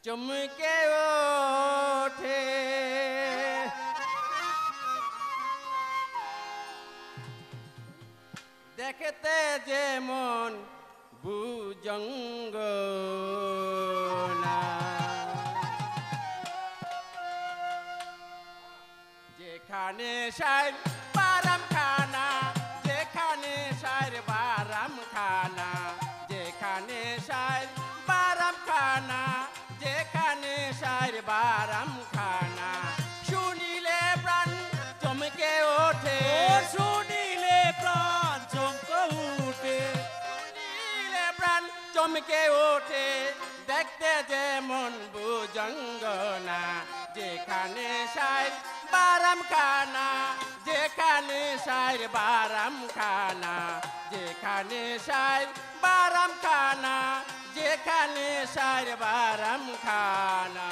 চমকে ওঠে দেখতে যেমন ভুজঙ্গ যেখানে সার বারাম খানা যেখানে সার বারাম খানা যেখানে সার বারাম খানা যেখানে সার বারাম খানা শুনিলে প্রাণ চমকে ওঠে শুনিলে প্রাণ চমকে উঠে শুনিলে প্রাণ চমকে ওঠে দেখতে যেমন ভুজঙ্গনা যেখানে সার বারাম খানা যেখানে সার বারাম খানা যেখানে সার বারাম খানা যেখানে সার বারাম খানা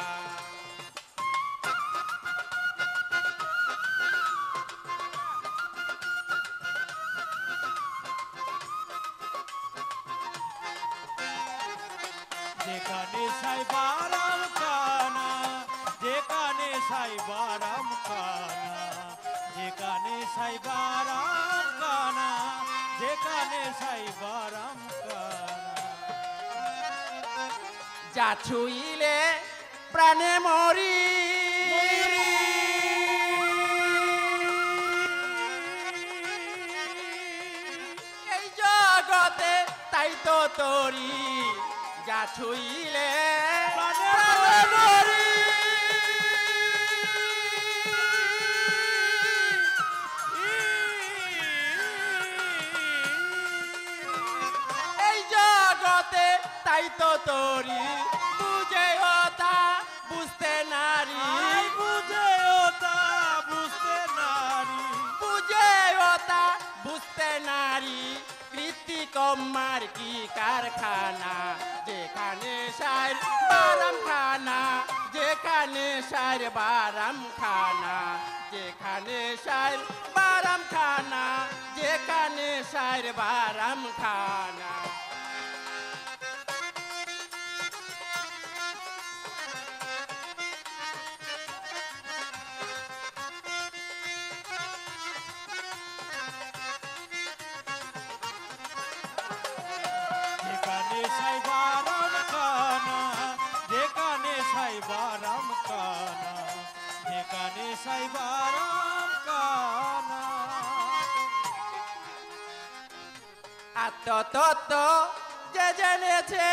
যেখানে সাই বারাম খানা যেখানে সাই বারাম খানা যেখানে সাই বারাম খানা যেখানে সাই বারাম খানা যা ছুইলে প্রাণে মরি এই জগতে তাই তো তোরি যা ছুইলে প্রাণে মরি এই জগতে তাই তো তোরি বুঝে ওটা বুঝতে নারী বুঝে ওটা বুঝতে নারী বুঝে ওটা বুঝতে নারী কৃতিকম্মার কি কারখানা যেখানে সার বারাম খানা যেখানে সার বারাম খানা যেখানে সার বারাম খানা যেখানে সার বারাম খানা যেখানে সাই বারাম খানা যেখানে সাই বারাম খানা যেখানে সাই বারাম খানা আত্মতত্ত্ব যে জেনেছে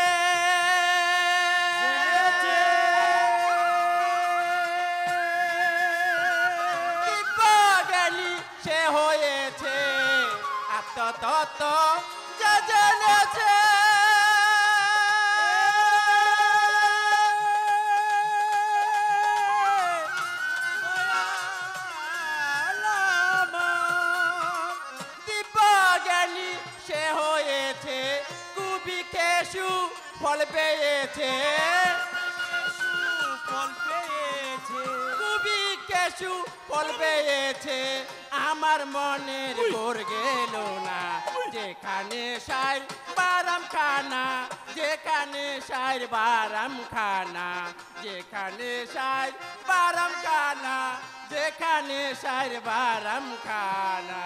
দিব্যজ্ঞানী সে হয়েছে আত্মতত্ত্ব যে জেনেছে দিব্যজ্ঞানী সে হয়েছে কুবি কেশু ফল পেয়েছে ফল পেয়েছে কুবি কেশু ফল পেয়েছে আমার মনের গোর গেল না যেখানে সার বারাম খানা যেখানে সার বারাম খানা যেখানে সার বারাম খানা যেখানে সার বারাম খানা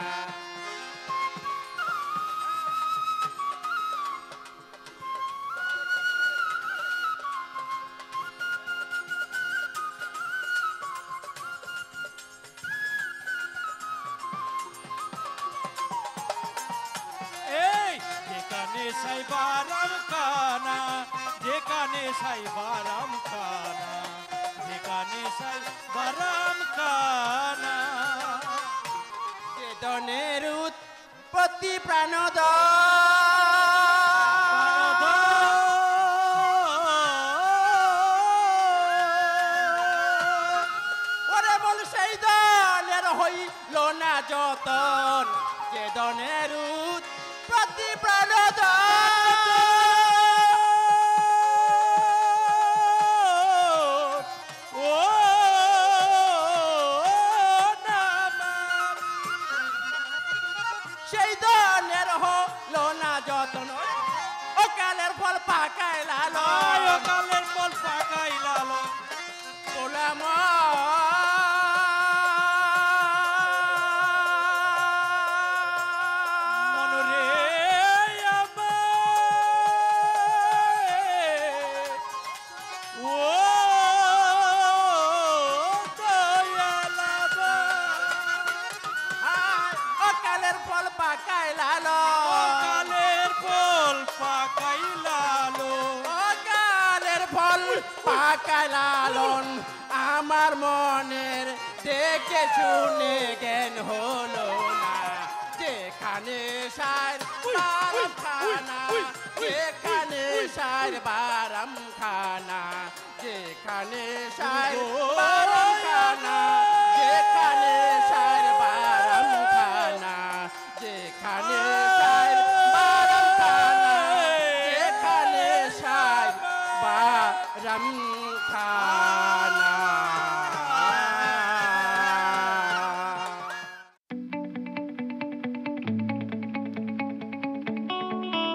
এই যেখানে সাই বারাম খানা যেখানে সাই বারাম খানা যেখানে সাই বারাম খানা চেতনের উৎপত্তি প্রাণদ ওরে বল সেই দলের হইল না যতন চেতনের উৎপত্তি প্রাণদ ও নামা সেই দলের হল না যতন ও কালের ফল পাকাইলা কালের ফল পাকাইলা ও দয়ালা অকালের ফল পাকায় লালো কালের ফল পাকাইলালো অকালের ফল পাকায় লালন আমার মনের দেখে শুনে জ্ঞান হলো না যেখানে সার বারাম খানা যেখানে সার বারাম খানা যেখানে সার বারাম খানা যেখানে সার বারাম খানা যেখানে সার বারাম খানা যেখানে সার বারাম খানা